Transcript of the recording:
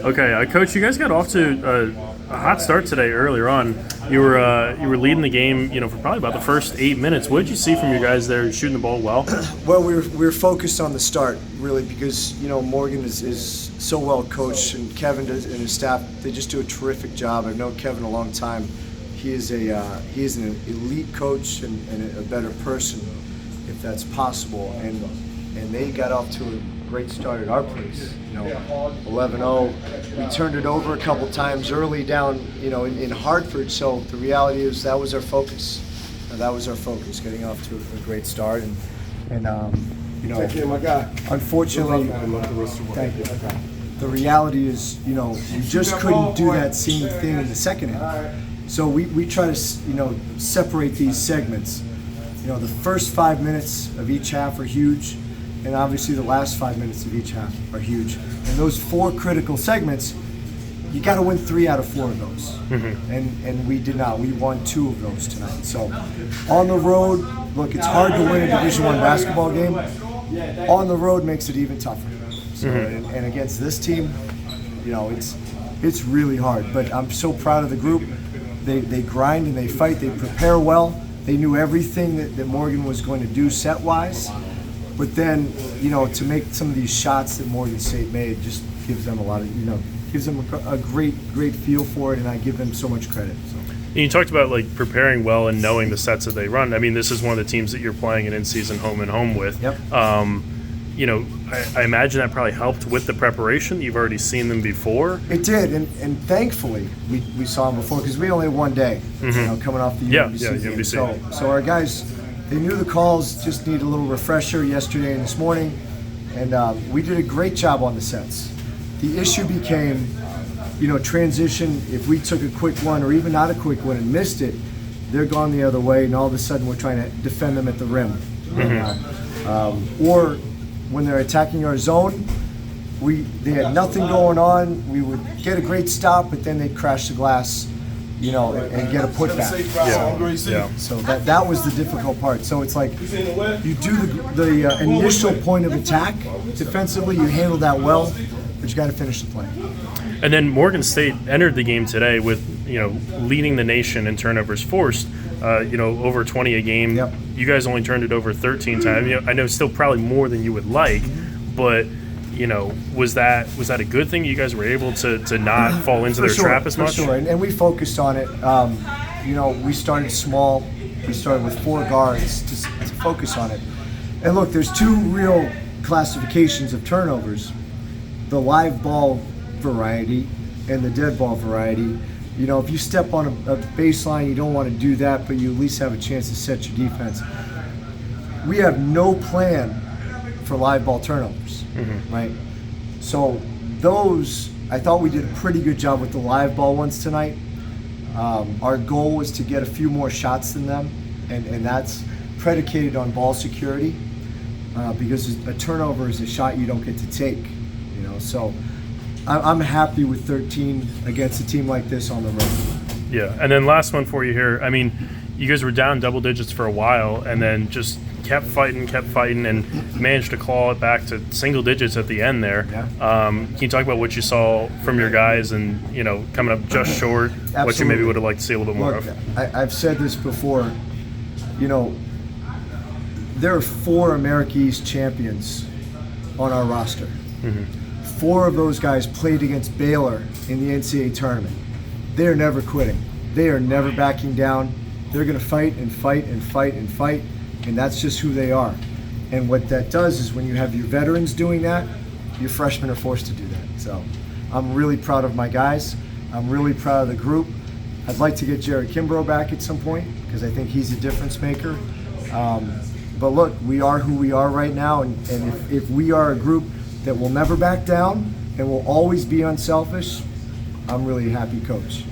Okay, Coach, you guys got off to a hot start today. Earlier on, you were leading the game, for probably about the first 8 minutes. What did you see from your guys there shooting the ball well? Well, we were focused on the start really because Morgan is so well coached, and Kevin and his staff, they just do a terrific job. I've known Kevin a long time. He is an elite coach and a better person, if that's possible. And they got off to a great start at our place. 11-0. We turned it over a couple times early down, in Hartford. So the reality is that was our focus. Getting off to a great start. And unfortunately, thank you. The reality is, we just couldn't do that same thing in the second half. So we try to, separate these segments. The first 5 minutes of each half are huge, and obviously the last 5 minutes of each half are huge. And those 4 critical segments, you got to win 3 out of 4 of those. Mm-hmm. And we did not. We won 2 of those tonight. So on the road, look, it's hard to win a Division I basketball game. On the road makes it even tougher. So, mm-hmm. and against this team, it's really hard. But I'm so proud of the group. They grind and they fight. They prepare well. They knew everything that Morgan was going to do set-wise. But then, to make some of these shots that Morgan State made just gives them a lot of, gives them a great feel for it, and I give them so much credit. So. And you talked about preparing well and knowing the sets that they run. I mean, this is one of the teams that you're playing an in-season home and home with. Yep. I imagine that probably helped with the preparation. You've already seen them before. It did, and thankfully we saw them before because we only had one day, mm-hmm. Coming off the UMBC game. UMBC. So our guys, they knew the calls, just need a little refresher yesterday and this morning, and we did a great job on the sets. The issue became, transition. If we took a quick one or even not a quick one and missed it, they're gone the other way, and all of a sudden we're trying to defend them at the rim. Mm-hmm. Or when they're attacking our zone, they had nothing going on. We would get a great stop, but then they'd crash the glass, and get a putback. Yeah. So that was the difficult part. So it's like you do the initial point of attack defensively, you handle that well, but you got to finish the play. And then Morgan State entered the game today with leading the nation in turnovers forced. Over 20 a game. Yep. You guys only turned it over 13 times. I know it's still probably more than you would like, but was that a good thing? You guys were able to not fall into their trap as much? For sure, and we focused on it. We started small. We started with 4 guards to focus on it. And look, there's 2 real classifications of turnovers: the live ball variety and the dead ball variety. If you step on a baseline, you don't want to do that, but you at least have a chance to set your defense. We have no plan for live ball turnovers, mm-hmm. right? So those, I thought we did a pretty good job with the live ball ones tonight. Our goal was to get a few more shots than them, and that's predicated on ball security, because a turnover is a shot you don't get to take, so I'm happy with 13 against a team like this on the road. Yeah, and then last one for you here. I mean, you guys were down double digits for a while and then just kept fighting, and managed to claw it back to single digits at the end there. Yeah. Can you talk about what you saw from your guys and, coming up just short, Absolutely. What you maybe would have liked to see a little bit more of? I've said this before, there are 4 America East champions on our roster. Mm-hmm. 4 of those guys played against Baylor in the NCAA tournament. They are never quitting. They are never backing down. They're going to fight and fight and fight and fight, and that's just who they are. And what that does is when you have your veterans doing that, your freshmen are forced to do that. So I'm really proud of my guys. I'm really proud of the group. I'd like to get Jared Kimbrough back at some point because I think he's a difference maker. But look, we are who we are right now, and if we are a group that will never back down and will always be unselfish, I'm really a happy coach.